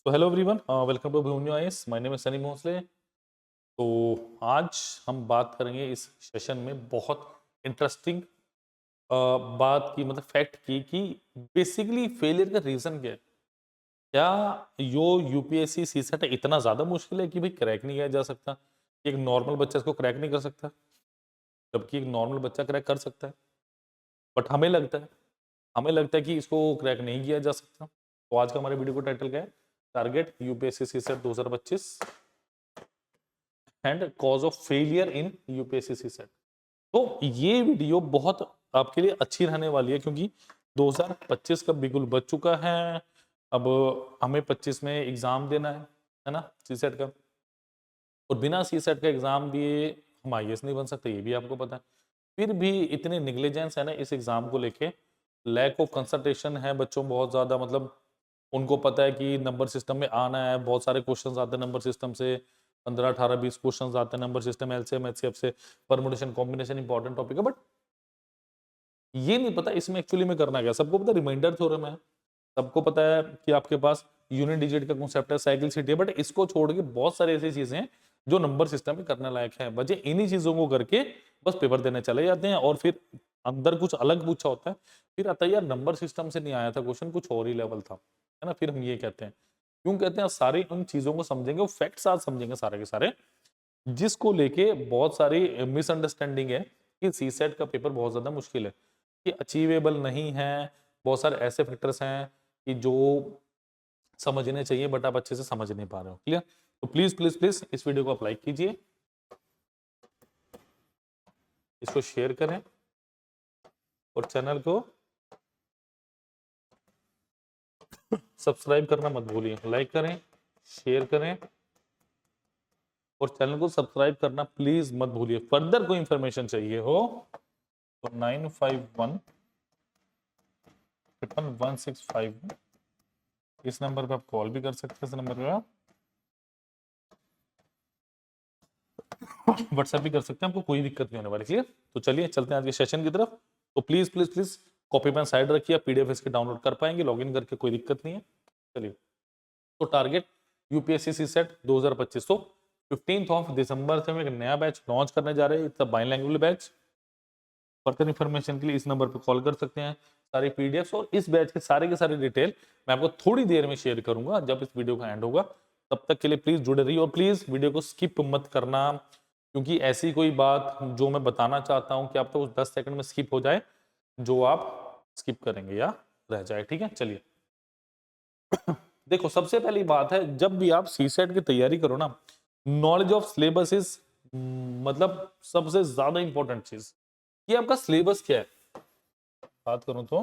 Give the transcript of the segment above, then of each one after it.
तो hello everyone, welcome to भून्यो IAS. My name is Sunny Bhosale. तो आज हम बात करेंगे इस सेशन में बहुत इंटरेस्टिंग बात की, मतलब फैक्ट की कि बेसिकली फेलियर का रीजन क्या है। क्या यो यूपीएससी सीसेट इतना ज़्यादा मुश्किल है कि भाई क्रैक नहीं किया जा सकता? एक नॉर्मल बच्चा इसको क्रैक नहीं कर सकता, जबकि एक नॉर्मल बच्चा क्रैक कर सकता है। बट हमें लगता है कि इसको क्रैक नहीं किया जा सकता। तो आज का हमारे वीडियो का टाइटल क्या है? Target UPSC CSAT 2025 and cause of failure in UPSC CSAT. तो ये वीडियो बहुत आपके लिए अच्छी रहने वाली है, क्योंकि 2025 का बिल्कुल बच चुका है। अब हमें 25 में एग्जाम देना है ना, सीसेट का। और बिना सीसेट का एग्जाम दिए हम आईएएस नहीं बन सकते, ये भी आपको पता है। फिर भी इतने निग्लिजेंस है ना इस एग्जाम को लेके, लैक ऑफ कंसंट्रेशन है बच्चों में बहुत ज्यादा। मतलब उनको पता है कि नंबर सिस्टम में आना है, बहुत सारे क्वेश्चंस आते हैं नंबर सिस्टम से, 15 18 20 क्वेश्चंस आते हैं नंबर सिस्टम, एलसीएम एचसीएफ से। परमुटेशन कॉम्बिनेशन इंपॉर्टेंट टॉपिक है, बट ये नहीं पता इसमें एक्चुअली में करना क्या। सबको पता है रिमाइंडर थ्योरम है, सबको पता है कि आपके पास यूनिट डिजिट का कॉन्सेप्ट है, साइकिल सिटी है, बट इसको छोड़ के बहुत सारी ऐसी चीजें हैं जो नंबर सिस्टम में करने लायक है। बच्चे इन्हीं चीजों को करके बस पेपर देने चले जाते हैं, और फिर अंदर कुछ अलग पूछा होता है। फिर आता है यार नंबर सिस्टम से नहीं आया था क्वेश्चन, कुछ और ही लेवल था, है ना। फिर हम ये कहते हैं, क्यों कहते हैं, सारी उन चीजों को समझेंगे, वो फैक्ट्स आज समझेंगे सारे के सारे, जिसको लेके बहुत सारी मिसअंडरस्टैंडिंग है कि सीसेट का पेपर बहुत ज्यादा मुश्किल है, कि अचीवेबल नहीं है। बहुत सारे ऐसे फैक्टर्स हैं कि जो समझने चाहिए बट आप अच्छे से समझ नहीं पा रहे हो। क्लियर? तो प्लीज प्लीज प्लीज इस वीडियो को आप लाइक कीजिए, इसको शेयर करें, और चैनल को सब्सक्राइब करना मत भूलिए। लाइक करें, शेयर करें, और चैनल को सब्सक्राइब करना प्लीज मत भूलिए। फर्दर कोई इंफॉर्मेशन चाहिए हो तो 951-165 इस नंबर पे आप कॉल भी कर सकते हैं। इस नंबर पे आप व्हाट्सएप भी कर सकते हैं, आपको कोई दिक्कत नहीं होने वाली। क्लियर? तो चलिए चलते हैं आज के सेशन की तरफ। तो please please please copy pen side रखिए, पीडीएफ इसके डाउनलोड कर पाएंगे लॉगिन करके, कोई दिक्कत नहीं है। चलिए, तो टारगेट यूपीएससी सीसेट 2025। तो 15 ऑफ दिसंबर से हम एक नया बैच लॉन्च करने जा रहे हैं। It's a bilingual batch. Further information के लिए इस नंबर पर कॉल कर सकते हैं। सारी पीडीएफ और इस बैच के सारे डिटेल मैं आपको थोड़ी देर में शेयर करूंगा जब इस वीडियो का एंड होगा। तब तक के लिए प्लीज जुड़े रहिए, और प्लीज वीडियो को स्किप मत करना, क्योंकि ऐसी कोई बात जो मैं बताना चाहता हूं कि आप तो 10 सेकंड में स्किप हो जाए, जो आप स्किप करेंगे या रह जाए। ठीक है, चलिए। देखो, सबसे पहली बात है, जब भी आप सीसेट की तैयारी करो ना, नॉलेज ऑफ सिलेबस इज मतलब सबसे ज्यादा इंपॉर्टेंट चीज। ये आपका सिलेबस क्या है, बात करूं तो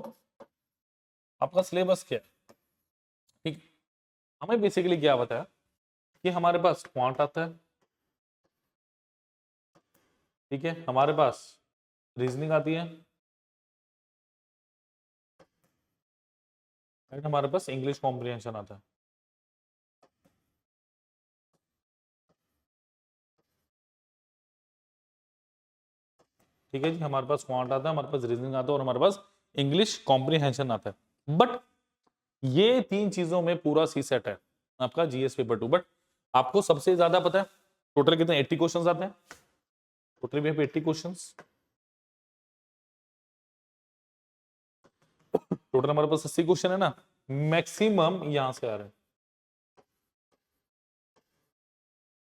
आपका सिलेबस क्या है। ठीक, हमें बेसिकली क्या पता है कि हमारे पास क्वांट आता है, ठीक है, हमारे पास रीजनिंग आती है, राइट, हमारे पास इंग्लिश कॉम्प्रिहेंशन आता है। ठीक है जी, हमारे पास क्वांट आता है, हमारे पास रीजनिंग आता है, और हमारे पास इंग्लिश कॉम्प्रिहेंशन आता है। बट ये तीन चीजों में पूरा सी सेट है आपका जीएस पेपर 2। बट आपको सबसे ज्यादा पता है टोटल कितने 80 क्वेश्चंस आते हैं। टोटल भी 80 क्वेश्चंस, टोटल हमारे पास 80 क्वेश्चन है ना। मैक्सिमम यहां से आ रहे हैं।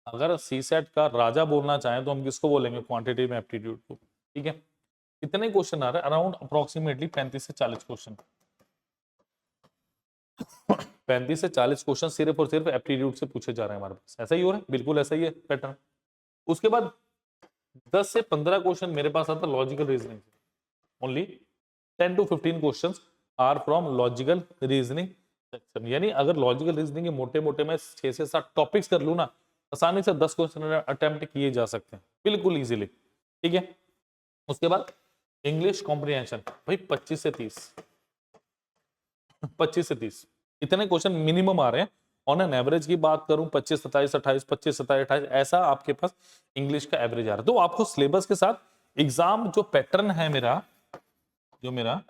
अगर सी सेट का राजा बोलना चाहें तो हम किसको बोलेंगे? क्वांटिटेटिव एप्टीट्यूड को। ठीक है, कितने क्वेश्चन आ रहे हैं? अराउंड अप्रोक्सीमेटली 35 से 40 क्वेश्चन। 35 से 40 क्वेश्चन सिर्फ और सिर्फ एप्टीट्यूड से पूछे जा रहे हैं हमारे पास। ऐसा ही हो रहा है, बिल्कुल ऐसा ही है पैटर्न। उसके बाद 10 से 15 क्वेश्चन मेरे पास आता है लॉजिकल रीजनिंग से। Only 10 to 15 questions are from logical reasoning section. यानी अगर लॉजिकल रीजनिंग के मोटे मोटे मैं 6 से 7 टॉपिक्स कर लूं ना, आसानी से 10 क्वेश्चन अटेम्प्ट किए जा सकते हैं बिल्कुल इजीली। ठीक है, उसके बाद इंग्लिश कॉम्प्रिहेंशन भाई 25 से 30 इतने क्वेश्चन मिनिमम आ रहे हैं। ऑन एन एवरेज की बात करूं 25 27 28, 25 27 28, ऐसा आपके पास इंग्लिश का एवरेज आ रहा है। तो आपको सिलेबस के साथ एग्जाम जो पैटर्न है मेरा, जो मेरा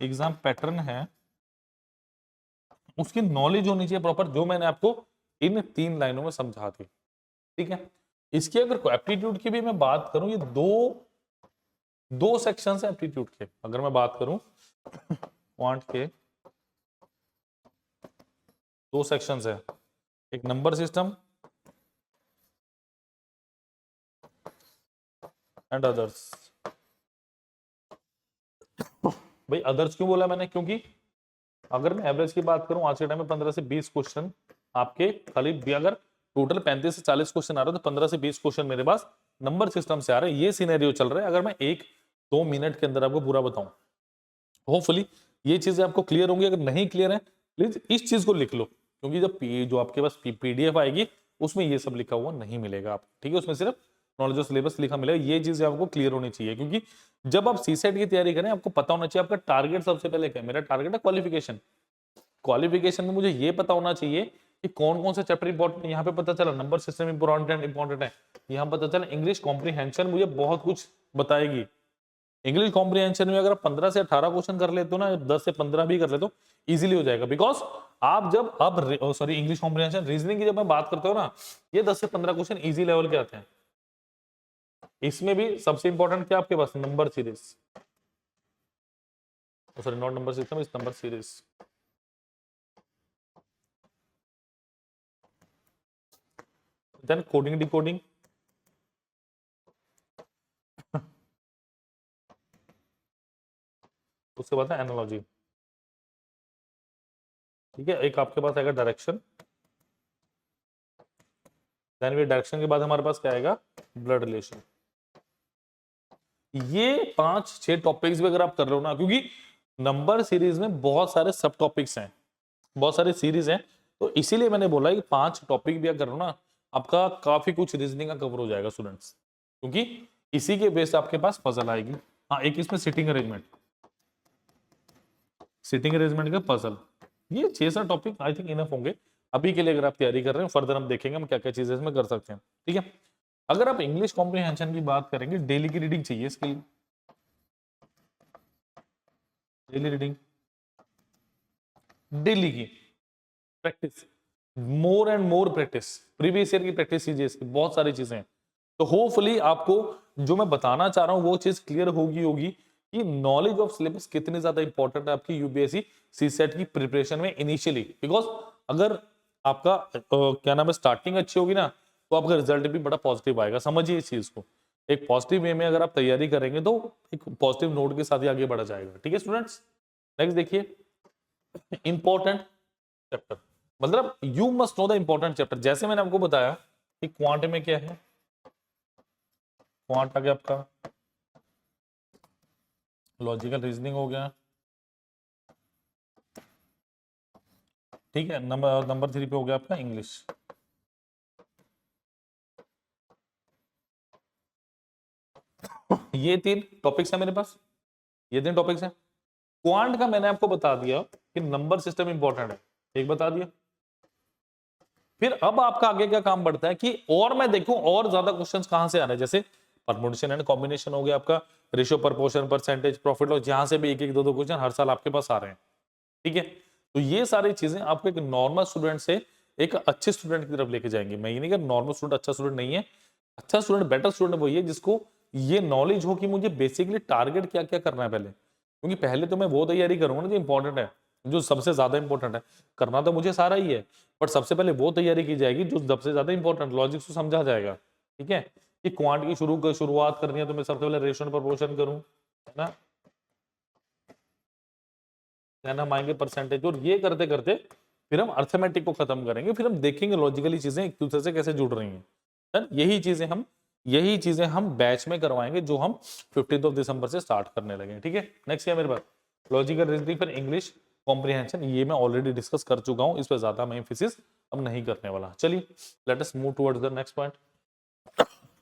एग्जाम पैटर्न है, उसकी नॉलेज होनी चाहिए प्रॉपर, जो मैंने आपको इन 3 लाइनों में समझा दी। ठीक है, इसकी अगर एप्टीट्यूड की भी मैं बात करूं, ये दो सेक्शन है एप्टीट्यूड के। अगर मैं बात करूं क्वांट के 2 सेक्शंस है, एक नंबर सिस्टम एंड अदर्स। भाई अदर्स क्यों बोला मैंने, क्योंकि अगर मैं एवरेज की बात करूं आज के टाइम में 15 से 20 क्वेश्चन आपके खाली अगर टोटल 35 से 40 क्वेश्चन आ रहे हैं तो 15 से 20 क्वेश्चन मेरे पास नंबर सिस्टम से आ रहे हैं। ये सिनेरियो चल रहा है, अगर मैं 1-2 मिनट के अंदर आपको पूरा बताऊं। होपफुली ये चीजें आपको क्लियर होंगी। अगर नहीं क्लियर है प्लीज इस चीज को लिख लो, क्योंकि जब जो आपके पास पीडीएफ आएगी उसमें ये सब लिखा हुआ नहीं मिलेगा आपको। ठीक है, उसमें सिर्फ नॉलेज ऑफ सिलेबस लिखा मिलेगा। ये चीजें आपको क्लियर होनी चाहिए, क्योंकि जब आप सीसेट की तैयारी करें आपको पता होना चाहिए आपका टारगेट सबसे पहले क्या है। मेरा टारगेट है क्वालिफिकेशन। क्वालिफिकेशन में मुझे ये पता होना चाहिए कि कौन कौन से चैप्टर इंपॉर्टेंट है। यहाँ पे पता चला नंबर सिस्टम इंपॉर्टेंट है, यहाँ पता चला इंग्लिश कॉम्प्रीहेंशन मुझे बहुत कुछ बताएगी। इंग्लिश कॉम्प्रीहेंशन में अगर आप 15 से 18 क्वेश्चन कर लेते हो ना, 10 से 15 भी कर लेते हो, इजीली हो जाएगा। बिकॉज आप जब अब सॉरी इंग्लिश कॉम्प्रीहेंशन रीजनिंग की जब मैं बात करते हो ना, ये 10 से 15 क्वेश्चन इजी लेवल के आते हैं। इसमें भी सबसे इंपॉर्टेंट क्या आपके पास, number series, sorry not number system, इस number series. Then coding decoding, उसके बाद है एनालॉजी। ठीक है, एक आपके पास आएगा डायरेक्शन, देन भी डायरेक्शन के बाद हमारे पास क्या आएगा, ब्लड रिलेशन। ये 5-6 टॉपिक्स भी अगर आप कर रहे हो ना, क्योंकि नंबर सीरीज में बहुत सारे सब टॉपिक्स हैं, बहुत सारे सीरीज हैं, तो इसीलिए मैंने बोला कि 5 टॉपिक भी अगर करो ना, आपका काफी कुछ रीजनिंग का कवर हो जाएगा स्टूडेंट्स, क्योंकि इसी के बेस आपके पास पजल आएगी। हाँ, एक इसमें सिटिंग अरेंजमेंट का पजल, ये 6-7 टॉपिक आई थिंक इनफ होंगे अभी के लिए। अगर आप तैयारी कर रहे हैं, फर्दर हम देखेंगे हम क्या क्या चीजें इसमें कर सकते हैं। ठीक है, अगर आप इंग्लिश कॉम्प्रीहेंशन की बात करेंगे, डेली की रीडिंग चाहिए इसके लिए, डेली रीडिंग, डेली की practice, more and more practice, previous year की प्रैक्टिस कीजिए, इसकी बहुत सारी चीजें हैं। तो होपफुली आपको जो मैं बताना चाह रहा हूं वो चीज क्लियर होगी कि नॉलेज ऑफ सिलेबस कितनी ज्यादा इंपॉर्टेंट है आपकी यूपीएससी सीसेट की प्रिपरेशन में इनिशियली। बिकॉज अगर आपका क्या नाम है स्टार्टिंग अच्छी होगी ना, तो आपका रिजल्ट भी बड़ा पॉजिटिव आएगा। समझिए इस चीज को, एक पॉजिटिव वे में अगर आप तैयारी करेंगे तो एक पॉजिटिव नोट के साथ ही आगे बढ़ा जाएगा। ठीक है स्टूडेंट्स, नेक्स्ट देखिए, इंपॉर्टेंट चैप्टर, मतलब you must know the important chapter. जैसे मैंने आपको बताया कि क्वांट में क्या है, क्वांट आ गया आपका, लॉजिकल रीजनिंग हो गया। ठीक है, नंबर 3 पे हो गया आपका इंग्लिश। ये 3 टॉपिक्स है मेरे पास, ये 3 टॉपिक्स हैं। क्वांट का मैंने आपको बता दिया कि नंबर सिस्टम इंपॉर्टेंट है, एक बता दिया। फिर अब आपका आगे क्या काम बढ़ता है कि और मैं देखूं और ज्यादा क्वेश्चंस कहां से आ रहे हैं। जैसे परमुटेशन एंड कॉम्बिनेशन हो गया आपका, ratio, proportion, percentage, profit loss, जहां से भी एक एक दो क्वेश्चन हर साल आपके पास आ रहे हैं। ठीक है, तो ये सारी चीजें आपको एक नॉर्मल स्टूडेंट से एक अच्छे स्टूडेंट की तरफ लेके जाएंगे। मैं ये नहीं कह नॉर्मल स्टूडेंट अच्छा स्टूडेंट नहीं है, अच्छा स्टूडेंट, बेटर स्टूडेंट वही है जिसको ये नॉलेज हो कि मुझे बेसिकली टारगेट क्या क्या करना है पहले। क्योंकि पहले तो मैं वो तैयारी करूंगा ना जो इंपॉर्टेंट है, जो सबसे ज्यादा इंपॉर्टेंट है। करना तो मुझे सारा ही है, बट सबसे पहले वो तैयारी की जाएगी जो सबसे ज्यादा इंपॉर्टेंट, लॉजिक को समझा जाएगा। ठीक है, कि क्वांट की शुरुआत करनी है तो मैं सबसे पहले रेशियो प्रपोर्शन करूं, है ना, देन हम आएंगे परसेंटेज, और ये करते करते फिर हम अर्थमेटिक को खत्म करेंगे। फिर हम देखेंगे लॉजिकली चीजें एक दूसरे से कैसे जुड़ रही हैं। Then यही चीजें हम बैच में करवाएंगे जो हम 15 दिसंबर से स्टार्ट करने लगे। ठीक है, नेक्स्ट है मेरे पास लॉजिकल रीजनिंग, फिर इंग्लिश कॉम्प्रिहेंशन। ये मैं ऑलरेडी डिस्कस कर चुका हूं, इस पर ज्यादा मैं एम्फेसिस अब नहीं करने वाला। चलिए let us move towards the next point,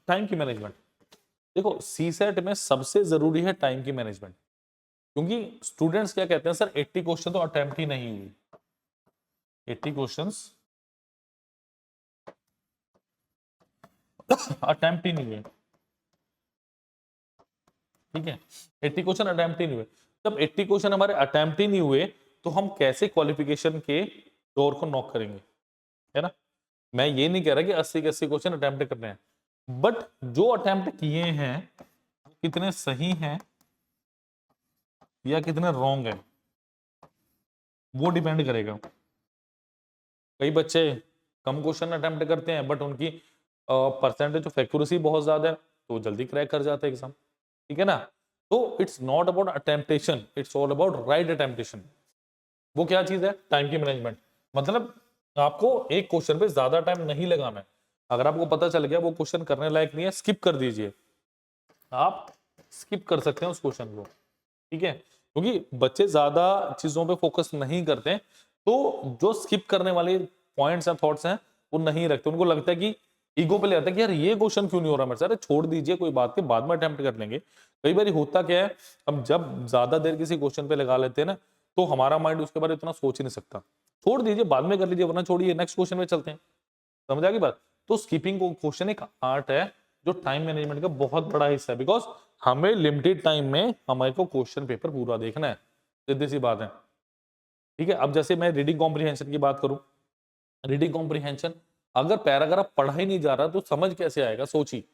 time की मैनेजमेंट। देखो सीसेट में सबसे जरूरी है टाइम की मैनेजमेंट, क्योंकि स्टूडेंट्स क्या कहते हैं, सर 80 क्वेश्चन तो अटेम्प्ट ही नहीं हुई, 80 क्वेश्चंस अटेम्प्ट ही नहीं हुए। ठीक है, 80 क्वेश्चन अटेम्प्ट ही नहीं हुए। जब 80 क्वेश्चन हमारे अटेम्प्ट ही नहीं हुए तो हम कैसे क्वालिफिकेशन के डोर को नॉक करेंगे, है ना। मैं ये नहीं कह रहा कि 80 के 80 क्वेश्चन अटेम्प्ट करने हैं, बट जो अटेम्प्ट किए हैं कितने सही हैं या कितने रॉन्ग है वो डिपेंड करेगा। कई बच्चे कम क्वेश्चन अटेम्प्ट करते हैं बट उनकी परसेंटेज ऑफ एक्यूरेसी बहुत ज्यादा है तो जल्दी क्रैक कर जाते हैं एग्जाम, ठीक है ना। तो it's not about attemptation, it's all about right attemptation. वो क्या चीज है, टाइम की मैनेजमेंट। मतलब आपको एक क्वेश्चन पे ज्यादा टाइम नहीं लगाना है। अगर आपको पता चल गया वो क्वेश्चन करने लायक नहीं है, स्किप कर दीजिए, आप स्किप कर सकते हैं उस क्वेश्चन को, ठीक है। क्योंकि बच्चे ज्यादा चीजों पे फोकस नहीं करते, तो जो स्किप करने वाले पॉइंट्स हैं, थॉट्स हैं, वो नहीं रखते। उनको लगता है कि ईगो पे ले आता है कि यार ये क्वेश्चन क्यों नहीं हो रहा मेरे से, अरे छोड़ दीजिए कोई बात नहीं, बाद में अटेम्प्ट कर लेंगे। कई बार होता क्या है, हम जब ज्यादा देर किसी क्वेश्चन पे लगा लेते हैं ना, तो हमारा माइंड उसके बारे में इतना सोच ही नहीं सकता। छोड़ दीजिए, बाद में कर लीजिए, वरना छोड़िए, नेक्स्ट क्वेश्चन में चलते हैं। समझ आ गई बात। तो स्कीपिंग क्वेश्चन एक आर्ट है जो टाइम मैनेजमेंट का बहुत बड़ा हिस्सा है, बिकॉज हमें लिमिटेड टाइम में हमारे को क्वेश्चन पेपर पूरा देखना है, सीधी सी बात है, ठीक है। अब जैसे मैं रीडिंग कॉम्प्रिहेंशन की बात करूं, रीडिंग कॉम्प्रिहेंशन अगर पैराग्राफ पढ़ा ही नहीं जा रहा तो समझ कैसे आएगा, सोचिए।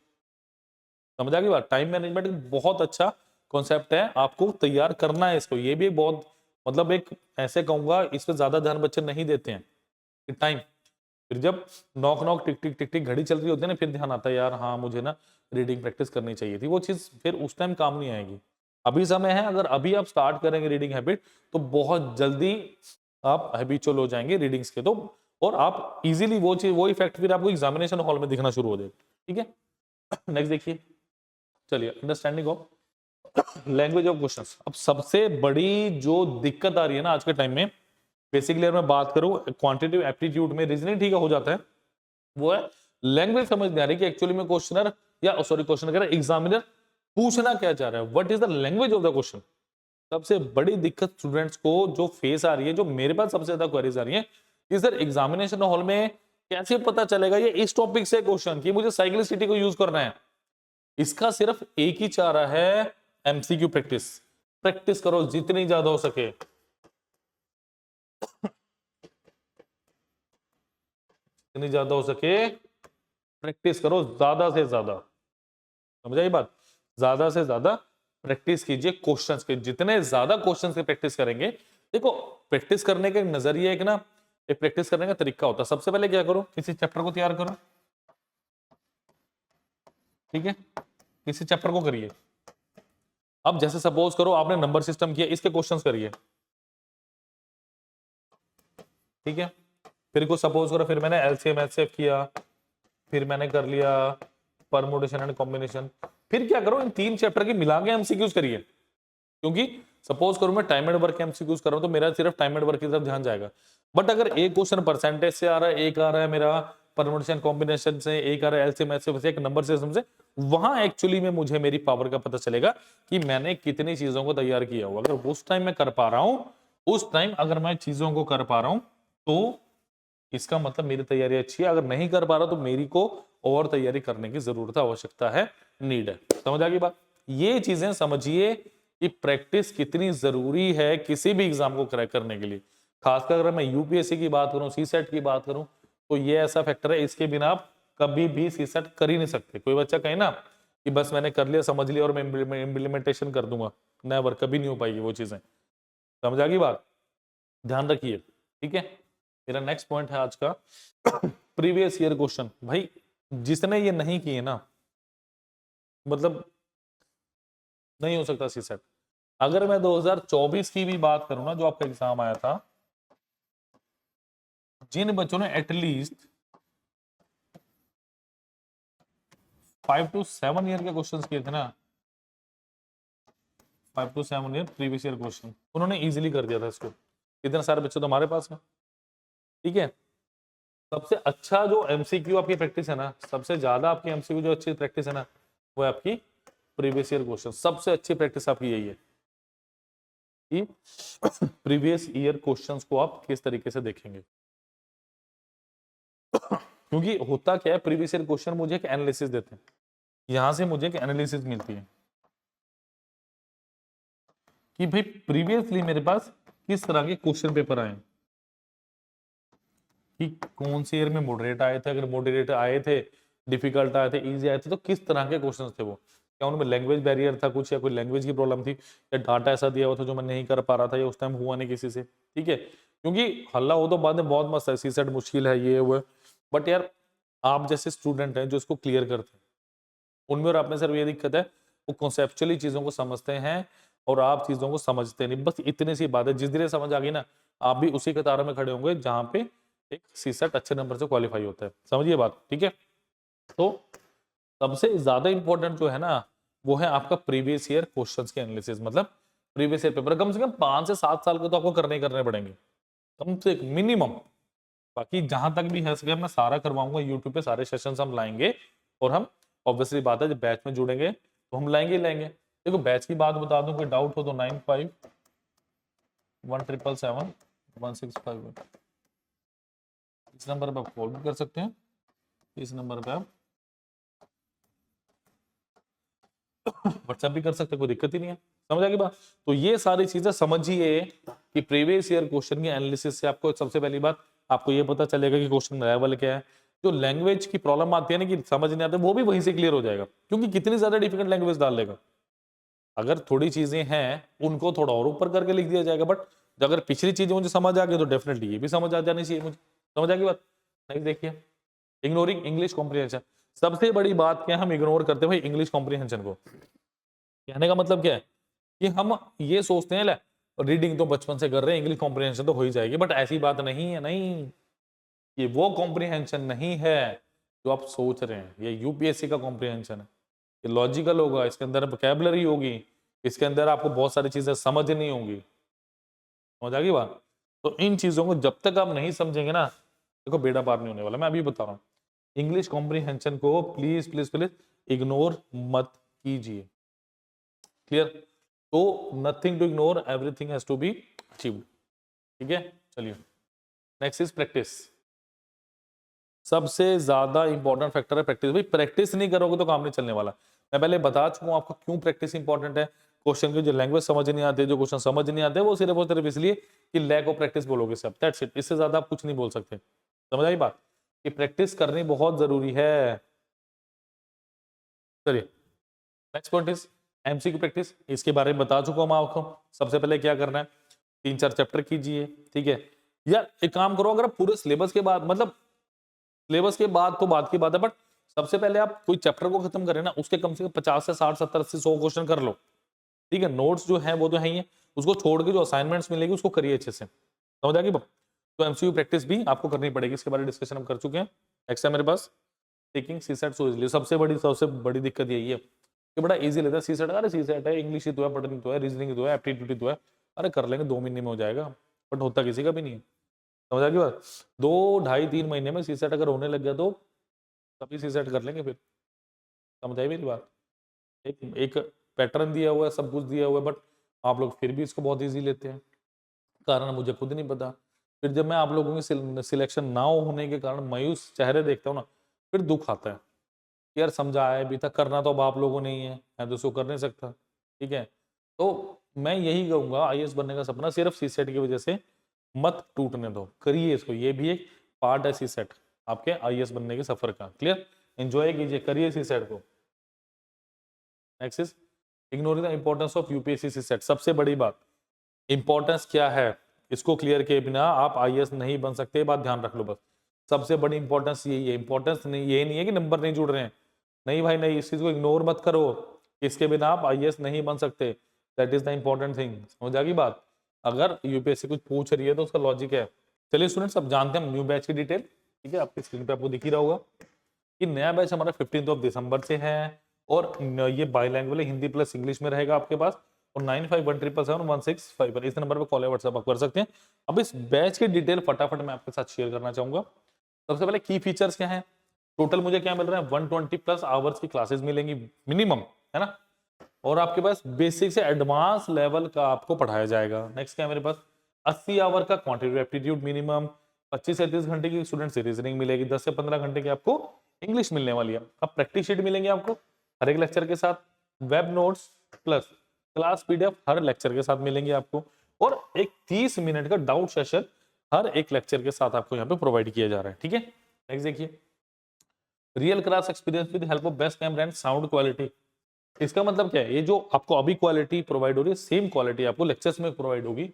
समझ आ गई बात। टाइम मैनेजमेंट बहुत अच्छा कॉन्सेप्ट है, आपको तैयार करना है इसको। ये भी बहुत मतलब एक ऐसे कहूंगा, इस पे ज्यादा ध्यान बच्चे नहीं देते हैं टाइम। फिर जब नॉक नॉक टिक टिक टिक टिक घड़ी चल रही होती है ना, फिर ध्यान आता है यार हाँ मुझे ना रीडिंग प्रैक्टिस करनी चाहिए थी, वो चीज फिर उस टाइम काम नहीं आएगी। अभी समय है, अगर अभी आप स्टार्ट करेंगे रीडिंग हैबिट तो बहुत जल्दी आप हैबिचुअल हो जाएंगे रीडिंग्स के, तो और आप इजीली वो चीज वो इफेक्ट फिर आपको एग्जामिनेशन हॉल में दिखना शुरू हो जाएगा, ठीक है। नेक्स्ट देखिए, चलिए understanding of language of questions. अब सबसे बड़ी जो दिक्कत आ रही है ना आज के टाइम में, बेसिकली अगर मैं बात करूं क्वांटिटेटिव एप्टीट्यूड में, रीजनिंग ठीक है हो जाता है, वो है लैंग्वेज समझ नहीं आ रही कि एक्चुअली में क्वेश्चनर या सॉरी क्वेश्चन कह रहा है एग्जामिनर पूछना क्या चाह रहा है, what is the language of the question. सबसे बड़ी दिक्कत स्टूडेंट्स को जो फेस आ रही है, जो मेरे पास सबसे ज्यादा क्वेरीज आ रही है कि सर एग्जामिनेशन हॉल में कैसे पता चलेगा ये इस टॉपिक से क्वेश्चन कि मुझे साइक्लिसिटी को यूज करना है। इसका सिर्फ एक ही चारा है, एमसीक्यू प्रैक्टिस। प्रैक्टिस करो जितनी ज्यादा हो सके, जितनी ज्यादा हो सके प्रैक्टिस करो, ज्यादा से ज्यादा। समझ आई बात। ज्यादा से ज्यादा प्रैक्टिस कीजिए क्वेश्चंस के, जितने ज्यादा क्वेश्चंस की प्रैक्टिस करेंगे। देखो प्रैक्टिस करने का नजरिया एक ना, एक प्रैक्टिस करने का तरीका होता है। सबसे पहले क्या करो, किसी चैप्टर को तैयार करो, ठीक है, किसी चैप्टर को करिए। अब जैसे सपोज करो आपने नंबर सिस्टम किया, इसके क्वेश्चंस करिए, ठीक है। फिर को सपोज करो फिर मैंने एलसीएम एचसीएफ किया, फिर मैंने कर लिया परमुटेशन एंड कॉम्बिनेशन। फिर क्या करो, इन तीन चैप्टर की मिला के एमसीक्यूज करिए, क्योंकि सपोज करो मैं टाइम एंड वर्क एमसीक्यूज कर रहा हूं तो मेरा सिर्फ टाइम एंड वर्क की तरफ ध्यान जाएगा। बट अगर एक क्वेश्चन परसेंटेज से आ रहा है, एक आ रहा है मेरा परमुटेशन कॉम्बिनेशन से, एक आ रहा है एलसीएम एचसीएफ से, एक नंबर सिस्टम से, वहां एक्चुअली में मुझे मेरी पावर का पता चलेगा कि मैंने कितनी चीजों को तैयार किया हुआ। अगर उस टाइम मैं कर पा रहा हूं, उस टाइम अगर मैं चीजों को कर पा रहा हूं तो इसका मतलब मेरी तैयारी अच्छी है। अगर नहीं कर पा रहा तो मेरी को और तैयारी करने की जरूरत है, आवश्यकता है, नीड है। समझ आ गई बात। ये चीजें समझिए कि प्रैक्टिस कितनी जरूरी है किसी भी एग्जाम को क्रैक करने के लिए। खासकर अगर मैं यूपीएससी की बात करूं, सीसेट की बात करूं, तो ये ऐसा फैक्टर है, इसके बिना आप कभी भी सीसेट कर ही नहीं सकते। कोई बच्चा कहे ना कि बस मैंने कर लिया, समझ लिया और मैं इम्प्लीमेंटेशन कर दूंगा, नेवर, कभी नहीं हो पाएगी वो चीजें। समझ आ गई बात, ध्यान रखिए, ठीक है। मेरा नेक्स्ट पॉइंट है आज का प्रीवियस ईयर क्वेश्चन। भाई जिसने ये नहीं किए ना, मतलब नहीं हो सकता सीसेट। अगर मैं 2024 की भी बात करूं ना, जो आपका एग्जाम आया था, जिन बच्चों ने एटलीस्ट 5 to 7 ईयर के क्वेश्चंस किए थे ना, 5 to 7 year previous year question, उन्होंने इजीली कर दिया था इसको। इतने सारे बच्चे तो हमारे पास हैं, ठीक है। सबसे अच्छा जो एमसीक्यू आपकी प्रैक्टिस है ना, सबसे ज्यादा आपकी एमसीक्यू जो अच्छी प्रैक्टिस है ना, वो है आपकी प्रीवियस ईयर क्वेश्चन। सबसे अच्छी प्रैक्टिस आपकी यही है कि प्रीवियस ईयर क्वेश्चंस को आप किस तरीके से देखेंगे। क्योंकि होता क्या है, प्रीवियस ईयर क्वेश्चन मुझे एक एनालिसिस देते हैं, यहां से मुझे एक एनालिसिस मिलती है कि भाई प्रीवियसली मेरे पास किस तरह के क्वेश्चन पेपर आए, कि कौन से ईयर में मॉडरेट आए थे, अगर मॉडरेट आए थे, डिफिकल्ट आए थे, इजी आए थे, तो किस तरह के क्वेश्चंस थे वो, क्या उनमें लैंग्वेज बैरियर था कुछ, या कोई लैंग्वेज की प्रॉब्लम थी, या डाटा ऐसा दिया हुआ था जो मैं नहीं कर पा रहा था, या उस टाइम हुआ नहीं किसी से, ठीक है। क्योंकि हल्ला हो तो बाद में बहुत मस्त है, सीसेट मुश्किल है, ये वो, बट यार आप जैसे स्टूडेंट हैं जो इसको क्लियर करते हैं, उनमें और आप में सिर्फ ये दिक्कत है, वो कॉन्सेप्चुअली चीजों को समझते हैं और आप चीजों को समझते नहीं, बस इतनी सी बात है। जिस दिन समझ आ गई ना, आप भी उसी कतार में खड़े होंगे जहां पे एक सीसेट अच्छे नंबर से क्वालिफाई होता है, समझिए बात, ठीक है। तो सबसे ज्यादा इंपॉर्टेंट जो है ना, वो है आपका प्रीवियस ईयर क्वेश्चंस के एनालिसिस, मतलब प्रीवियस ईयर पेपर कम से कम 5 से 7 साल के तो आपको करने ही करने पड़ेंगे, कम से मिनिमम। बाकी जहां तक भी है सके मैं सारा करवाऊंगा, यूट्यूब पे सारे सेशंस हम लाएंगे, और हम ऑब्वियसली बात है जब बैच में जुड़ेंगे तो हम लाएंगे ही लाएंगे। देखो बैच की बात बता दूं, कोई डाउट हो तो 9517771651 इस नंबर पर आप कॉल भी कर सकते हैं, इस नंबर पे आप व्हाट्सएप भी कर सकते हैं, कोई दिक्कत ही नहीं है, समझ आ गई बात। तो ये सारी चीजें समझिए कि प्रीवियस ईयर क्वेश्चन के एनालिसिस से आपको सबसे पहली बात आपको ये पता चलेगा कि क्वेश्चन लेवल क्या है। जो लैंग्वेज की प्रॉब्लम आती है ना कि समझ नहीं आते, वो भी वहीं से क्लियर हो जाएगा, क्योंकि कितनी ज्यादा डिफिकल्ट लैंग्वेज डाल लेगा। अगर थोड़ी चीजें हैं उनको थोड़ा और ऊपर करके लिख दिया जाएगा, बट अगर पिछली चीजें मुझे समझ आ गई तो डेफिनेटली ये भी समझ आ जानी चाहिए मुझे, समझ आ गई बात। नेक्स्ट देखिए, इग्नोरिंग इंग्लिश कॉम्प्रिहेंशन। सबसे बड़ी बात क्या है, हम इग्नोर करते हैं भाई इंग्लिश कॉम्प्रिहेंशन को। कहने का मतलब क्या है कि हम ये सोचते हैं रीडिंग तो बचपन से कर रहे हैं, इंग्लिश कॉम्प्रिहेंशन तो हो ही जाएगी, बट ऐसी बात नहीं है, नहीं, ये वो कॉम्प्रिहेंशन नहीं है जो आप सोच रहे हैं। ये यूपीएससी का कॉम्प्रिहेंशन है, ये लॉजिकल होगा, इसके अंदर वोकैबुलरी होगी, इसके अंदर आपको बहुत सारी चीजें समझनी होंगी, समझ आ गई बात। तो इन चीजों को जब तक आप नहीं समझेंगे ना, देखो बेड़ा पार नहीं होने वाला। मैं अभी बता रहा हूँ, इंग्लिश कॉम्प्रिहेंशन को प्लीज प्लीज प्लीज इग्नोर मत कीजिए, क्लियर। तो nothing to ignore, everything has to be achieved, ठीक है। चलिए नेक्स्ट इज प्रैक्टिस। सबसे ज्यादा इंपॉर्टेंट फैक्टर है प्रैक्टिस। भाई प्रैक्टिस नहीं करोगे तो काम नहीं चलने वाला। मैं पहले बता चुका हूं आपको क्यों प्रैक्टिस इंपॉर्टेंट है। क्वेश्चन की जो लैंग्वेज समझ नहीं आती, जो क्वेश्चन समझ नहीं आते, वो सिर्फ और सिर्फ इसलिए कि लैक ऑफ प्रैक्टिस बोलोगे सब, दैट्स इट। इससे ज्यादा आप कुछ नहीं बोल सकते, समझ आई बात, कि प्रैक्टिस करनी बहुत जरूरी है। चलिए next point is MCQ practice. इसके बारे में बता चुका हूं मैं आपको। सबसे पहले क्या करना है, 3-4 चैप्टर कीजिए, ठीक है। यार एक काम करो, अगर आप पूरे सिलेबस के बाद, मतलब सिलेबस के बाद तो बात की बात है, बट सबसे पहले आप कोई चैप्टर को खत्म करें ना, उसके कम से कम 50 से 60 70 80 100 क्वेश्चन कर लो, ठीक है। नोट्स जो है वो तो है ही है, उसको छोड़ के जो असाइनमेंट्स मिलेगी उसको करिए अच्छे से, समझ आ गई। तो एमसीक्यू प्रैक्टिस भी आपको करनी पड़ेगी, इसके बारे में डिस्कशन हम कर चुके हैं। नेक्स्ट है मेरे पास टेकिंग सीसेट सो इजीली। सबसे बड़ी दिक्कत यही है कि बड़ा इजी लेता है सीसेट। अरे सीसेट है, इंग्लिश ही तो है, पढ़नी तो है, रीजनिंग तो है, एप्टीट्यूड तो है, अरे कर लेंगे 2 महीने में हो जाएगा, बट होता किसी का भी नहीं है, समझ आ गई बात। 2 2.5 3 महीने में सीसेट अगर होने लग गया तो तभी सीसेट कर लेंगे फिर, समझ आई मेरी बात। एक पैटर्न दिया हुआ है, सब कुछ दिया हुआ है, बट आप लोग फिर भी इसको बहुत इजी लेते हैं। कारण मुझे खुद नहीं पता। फिर जब मैं आप लोगों की सिलेक्शन ना होने के कारण मायूस चेहरे देखता हूँ ना, फिर दुख आता है। यार समझाया अभी तक, करना तो अब आप लोगों ने ही है, मैं तो उसको कर नहीं सकता, ठीक है। तो मैं यही कहूंगा, आईएएस बनने का सपना सिर्फ सीसेट की वजह से मत टूटने दो, करिए इसको, ये भी एक पार्ट है सीसेट आपके आईएएस बनने के सफर का, क्लियर। एंजॉय कीजिए, करिए सीसेट को। Next is ignoring the importance of UPSC CSAT. सबसे बड़ी बात, इंपॉर्टेंस क्या है, इसको क्लियर किए बिना आप आईएएस नहीं बन सकते, बात ध्यान रख लो बस। सबसे बड़ी इंपॉर्टेंस यही है। इंपॉर्टेंस नहीं, ये नहीं है कि नंबर नहीं जुड़ रहे हैं, नहीं भाई नहीं, इस चीज को इग्नोर मत करो, इसके बिना आप आईएएस नहीं बन सकते, that is the important thing, समझ आ गई बात। अगर यूपीएससी कुछ पूछ रही है तो उसका लॉजिक है। चलिए स्टूडेंट्स, अब जानते हैं न्यू बैच की डिटेल, ठीक है। आपकी स्क्रीन पे आपको दिख ही रहा होगा कि नया बैच हमारा 15 दिसंबर से है, और ये बाईलैंग्वेज हिंदी प्लस इंग्लिश में रहेगा आपके पास, और 9517771651 इस नंबर पे कॉल या व्हाट्सएप आप कर सकते हैं। अब इस बैच की डिटेल फटाफट मैं आपके साथ शेयर करना चाहूंगा। सबसे पहले की फीचर्स क्या है, टोटल मुझे क्या मिल रहा है, 120 प्लस आवर्स की क्लासेस मिलेंगी मिनिमम, है ना। और आपके पास बेसिक से एडवांस लेवल का आपको पढ़ाया जाएगा। नेक्स्ट क्या है मेरे पास, 80 आवर का क्वांटिटेटिव एप्टीट्यूड मिनिमम, 25 से 30 घंटे की स्टूडेंट से रीजनिंग मिलेगी, 10 से 15 घंटे की आपको इंग्लिश मिलने वाली है। अब प्रैक्टिस शीट मिलेंगे आपको हर एक लेक्चर के साथ, web notes plus class PDF हर लेक्चर के साथ मिलेंगे आपको, और एक 30 मिनट का डाउट सेशन हर एक लेक्चर के साथ आपको यहाँ पे प्रोवाइड किया जा रहा है। ठीक है, नेक्स्ट देखिए, real class experience with help of best camera and sound quality. इसका मतलब क्या है, ये जो आपको अभी क्वालिटी प्रोवाइड हो रही है, सेम क्वालिटी आपको लेक्चर्स में प्रोवाइड होगी।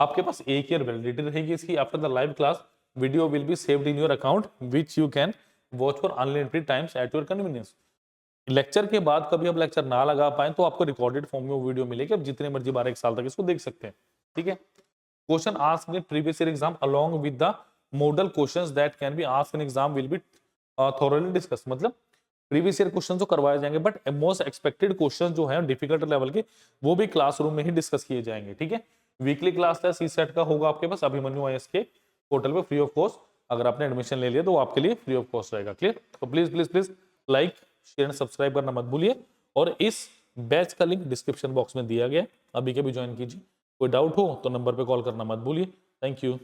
आपके पास 1 ईयर वैलिडिटी रहेगी इसकी। After the live class video will be saved in your account which you can watch for unlimited times at your convenience. Lecture के बाद कभी आप लेक्चर ना लगा पाए तो आपको रिकॉर्डेड फॉर्म में वो वीडियो मिलेगी, आप जितने मर्जी 12 एक साल तक इसको देख सकते हैं। ठीक है, question asked in previous year exam along with the model questions that can be asked in exam will be thoroughly discuss. मतलब प्रीवियस ईयर क्वेश्चन तो करवाए जाएंगे, बट मोस्ट एक्सपेक्टेड क्वेश्चन जो है डिफिकल्ट लेवल के, वो भी क्लासरूम में ही डिस्कस किए जाएंगे। ठीक है, वीकली क्लास टेस्ट सीसेट का होगा आपके पास अभिमन्यु आईएएस के पोर्टल पे फ्री ऑफ कॉस्ट। अगर आपने एडमिशन ले लिया तो वो आपके लिए फ्री ऑफ कॉस्ट रहेगा। क्लियर? तो please please please like share and subscribe करना मत भूलिए, और इस बैच का लिंक डिस्क्रिप्शन बॉक्स में दिया गया, अभी के भी ज्वाइन कीजिए। कोई डाउट हो तो नंबर पे कॉल करना मत भूलिए। Thank you.